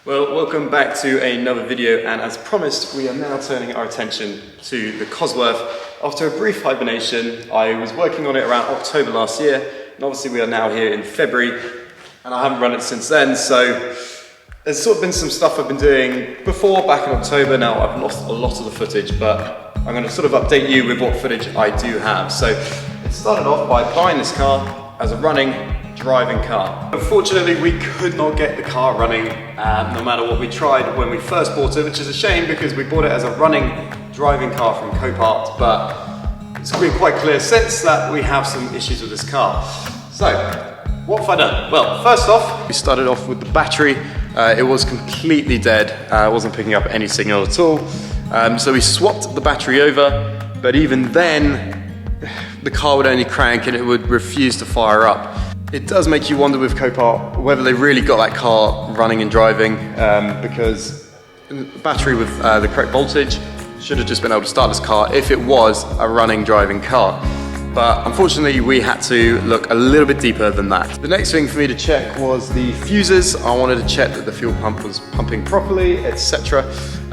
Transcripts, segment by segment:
Well, welcome back to another video, and as promised, we are now turning our attention to the Cosworth. After a brief hibernation, I was working on it around October last year, and obviously we are now here in February, and I haven't run it since then, so there's sort of been some stuff I've been doing before, back in October. Now I've lost a lot of the footage, but I'm going to sort of update you with what footage I do have. So it started off by buying this car as a driving car. Unfortunately, we could not get the car running no matter what we tried when we first bought it, which is a shame because we bought it as a driving car from Copart, but it's been quite clear since that we have some issues with this car. So, what have I done? Well, first off, we started off with the battery. It was completely dead. It wasn't picking up any signal at all. So we swapped the battery over, but even then, the car would only crank and it would refuse to fire up. It does make you wonder with Copart whether they really got that car running and driving, because the battery with the correct voltage should have just been able to start this car if it was a driving car. But unfortunately, we had to look a little bit deeper than that. The next thing for me to check was the fuses. I wanted to check that the fuel pump was pumping properly, etc.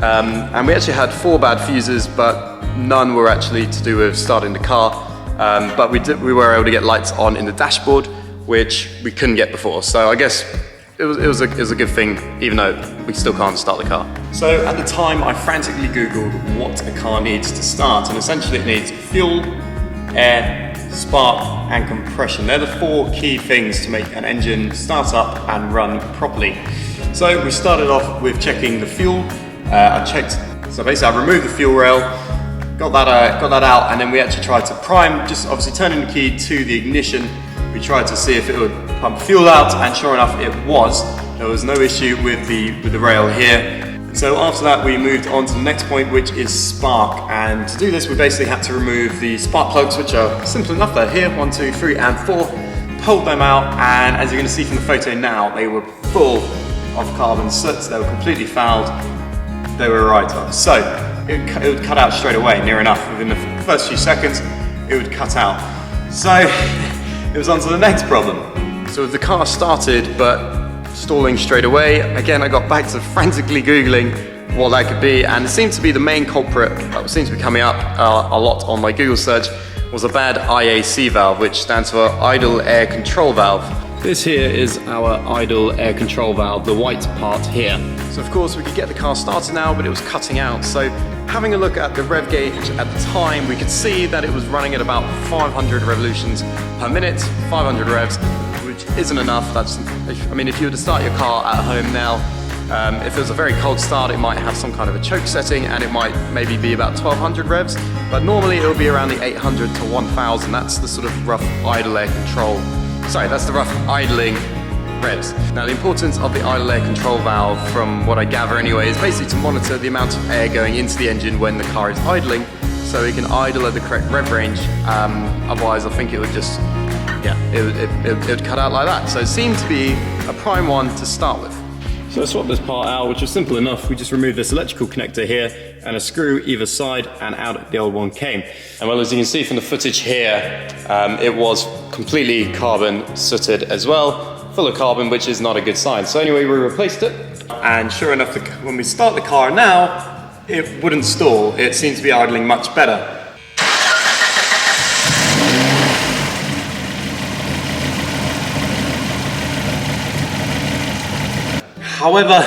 And we actually had 4 bad fuses, but none were actually to do with starting the car. But we were able to get lights on in the dashboard, which we couldn't get before. So I guess it was a good thing, even though we still can't start the car. So at the time, I frantically Googled what a car needs to start, and essentially it needs fuel, air, spark, and compression. They're the 4 key things to make an engine start up and run properly. So we started off with checking the fuel. So basically I removed the fuel rail, got that out, and then we actually tried to prime, just obviously turning the key to the ignition. We tried to see if it would pump fuel out, and sure enough it was. There was no issue with the rail here. So after that we moved on to the next point, which is spark, and to do this we basically had to remove the spark plugs, which are simple enough. They're here, 1, 2, 3 and 4. Pulled them out, and as you're going to see from the photo now, they were full of carbon soot. They were completely fouled. They were a write-off. So it would cut out straight away, near enough. Within the first few seconds it would cut out. So it was on to the next problem. So the car started but stalling straight away. Again, I got back to frantically Googling what that could be, and it seemed to be the main culprit that seems to be coming up a lot on my Google search was a bad IAC valve, which stands for idle air control valve. This here is our idle air control valve, the white part here. So of course we could get the car started now, but it was cutting out. So having a look at the rev gauge at the time, we could see that it was running at about 500 revolutions per minute, 500 revs, which isn't enough. I mean, if you were to start your car at home now, if it was a very cold start, it might have some kind of a choke setting, and it might maybe be about 1200 revs, but normally it will be around the 800 to 1000. That's the sort of rough idle air control. Sorry, that's the rough idling revs. Now the importance of the idle air control valve, from what I gather anyway, is basically to monitor the amount of air going into the engine when the car is idling, so it can idle at the correct rev range. Otherwise I think it would just, it would cut out like that. So it seemed to be a prime one to start with. So I swapped this part out, which was simple enough. We just removed this electrical connector here and a screw either side, and out the old one came. And well, as you can see from the footage here, it was completely carbon sooted as well, full of carbon, which is not a good sign. So anyway, we replaced it, and sure enough, when we start the car now, it wouldn't stall. It seems to be idling much better. However,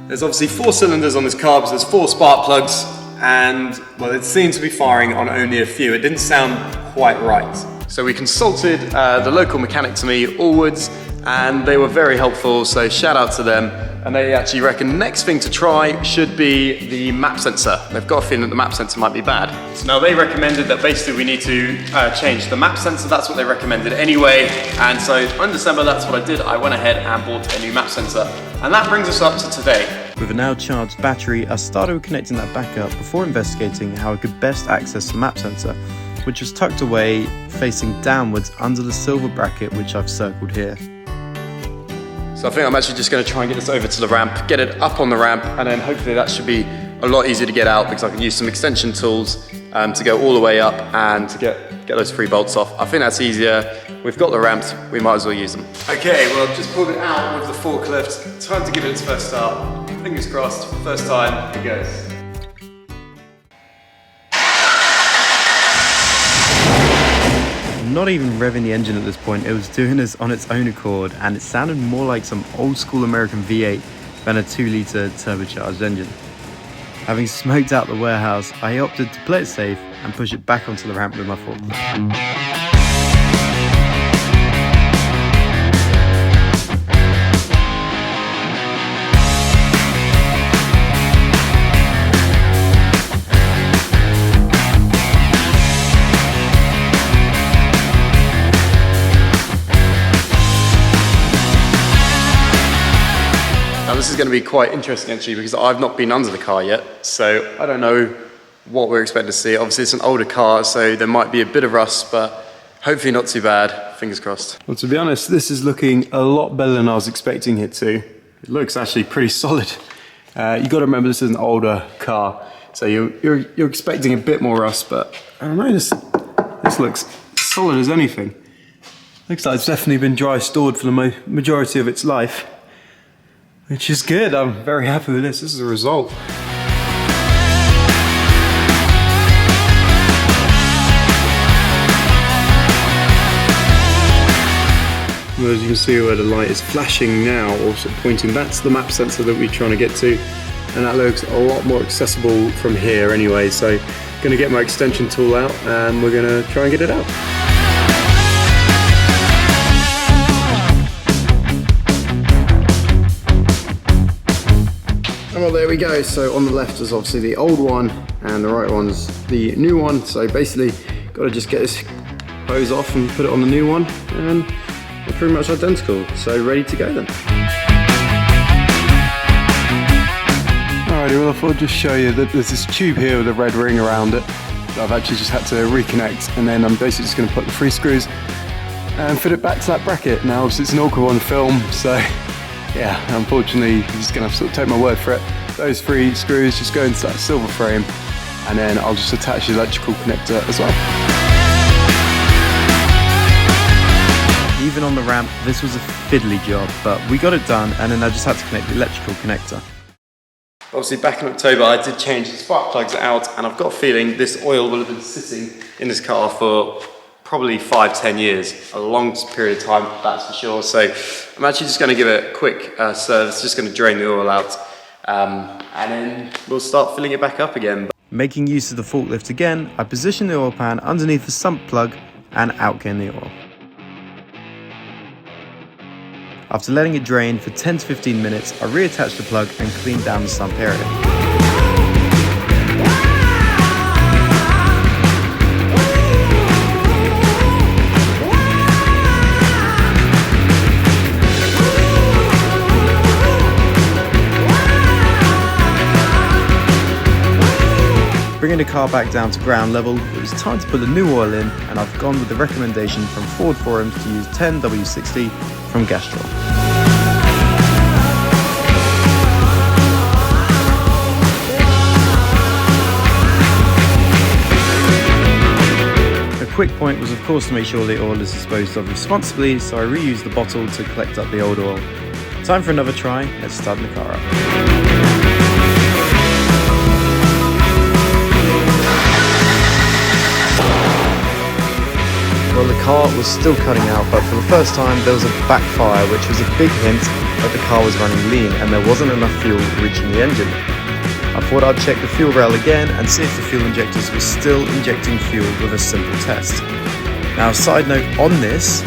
there's obviously 4 cylinders on this car because there's 4 spark plugs, and well, it seemed to be firing on only a few. It didn't sound quite right. So we consulted the local mechanic to me, Allwoods, and they were very helpful, so shout out to them. And they actually reckon the next thing to try should be the map sensor. They've got a feeling that the map sensor might be bad. So now they recommended that basically we need to change the map sensor. That's what they recommended anyway. And so in December, that's what I did. I went ahead and bought a new map sensor. And that brings us up to today. With a now charged battery, I started with connecting that back up before investigating how I could best access the map sensor, which was tucked away facing downwards under the silver bracket, which I've circled here. So I think I'm actually just going to try and get this over to the ramp, get it up on the ramp, and then hopefully that should be a lot easier to get out, because I can use some extension tools to go all the way up and to get those 3 bolts off. I think that's easier. we've got the ramps, we might as well use them. Okay, well, I've just pulled it out with the forklift. Time to give it its first start. Fingers crossed, first time, it goes. Not even revving the engine at this point, it was doing this on its own accord, and it sounded more like some old school American V8 than a 2-litre turbocharged engine. Having smoked out the warehouse, I opted to play it safe and push it back onto the ramp with my forklift. Now this is going to be quite interesting actually because I've not been under the car yet, so I don't know what we're expecting to see. Obviously it's an older car, so there might be a bit of rust, but hopefully not too bad, fingers crossed. Well, to be honest, this is looking a lot better than I was expecting it to. It looks actually pretty solid. You got to remember this is an older car, so you're expecting a bit more rust, but I don't know, this looks solid as anything. Looks like it's definitely been dry stored for the majority of its life. Which is good, I'm very happy with this. This is a result. Well, as you can see where the light is flashing now, also pointing, that's the map sensor that we're trying to get to. And that looks a lot more accessible from here anyway. So I'm gonna get my extension tool out and we're gonna try and get it out. Well, there we go. So on the left is obviously the old one and the right one's the new one. So basically got to just get this hose off and put it on the new one, and they're pretty much identical. So ready to go then. Alrighty, well I thought I'd just show you that there's this tube here with a red ring around it that I've actually just had to reconnect, and then I'm basically just going to put the 3 screws and fit it back to that bracket. Now obviously it's an awkward one to film, so yeah, unfortunately, you're just going to have to sort of take my word for it. Those 3 screws just go into that silver frame, and then I'll just attach the electrical connector as well. Even on the ramp, this was a fiddly job, but we got it done, and then I just had to connect the electrical connector. Obviously back in October I did change the spark plugs out, and I've got a feeling this oil will have been sitting in this car for probably 5-10 years, a long period of time, that's for sure. So I'm actually just going to give it a quick service, just going to drain the oil out, and then we'll start filling it back up again. Making use of the forklift again, I positioned the oil pan underneath the sump plug and out came the oil. After letting it drain for 10 to 15 minutes, I reattached the plug and cleaned down the sump area. Bringing the car back down to ground level, it was time to put the new oil in, and I've gone with the recommendation from Ford forums to use 10W60 from Gastrol. A quick point was of course to make sure the oil is disposed of responsibly, so I reused the bottle to collect up the old oil. Time for another try, let's start the car up. Well, the car was still cutting out, but for the first time there was a backfire, which was a big hint that the car was running lean and there wasn't enough fuel reaching the engine. I thought I'd check the fuel rail again and see if the fuel injectors were still injecting fuel with a simple test. Now, a side note on this,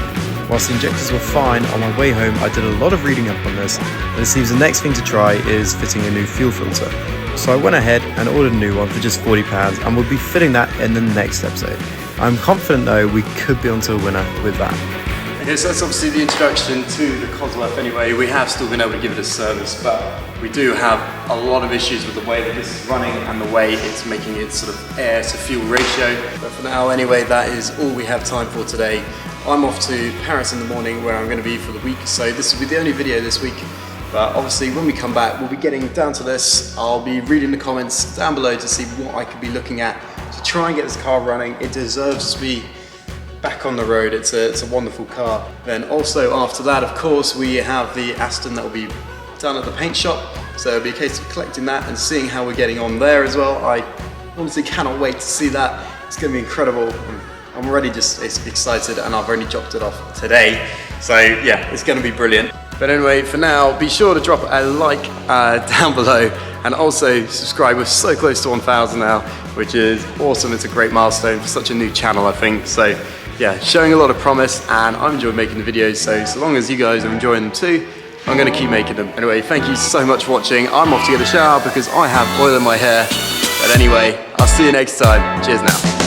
whilst the injectors were fine, on my way home I did a lot of reading up on this, and it seems the next thing to try is fitting a new fuel filter. So I went ahead and ordered a new one for just £40, and we'll be fitting that in the next episode. I'm confident though we could be onto a winner with that. Okay, so that's obviously the introduction to the Cosworth anyway. We have still been able to give it a service, but we do have a lot of issues with the way that this is running and the way it's making its sort of air to fuel ratio. But for now anyway, that is all we have time for today. I'm off to Paris in the morning where I'm going to be for the week, so this will be the only video this week. But obviously when we come back, we'll be getting down to this. I'll be reading the comments down below to see what I could be looking at to try and get this car running. It deserves to be back on the road. It's a wonderful car. Then also after that, of course, we have the Aston that will be done at the paint shop. So it'll be a case of collecting that and seeing how we're getting on there as well. I honestly cannot wait to see that. It's going to be incredible. I'm already just excited, and I've only dropped it off today. So yeah, it's going to be brilliant. But anyway, for now, be sure to drop a like down below, and also subscribe. We're so close to 1,000 now, which is awesome. It's a great milestone for such a new channel, I think. So yeah, showing a lot of promise, and I'm enjoying making the videos. So long as you guys are enjoying them too, I'm going to keep making them. Anyway, thank you so much for watching. I'm off to get a shower because I have oil in my hair. But anyway, I'll see you next time. Cheers now.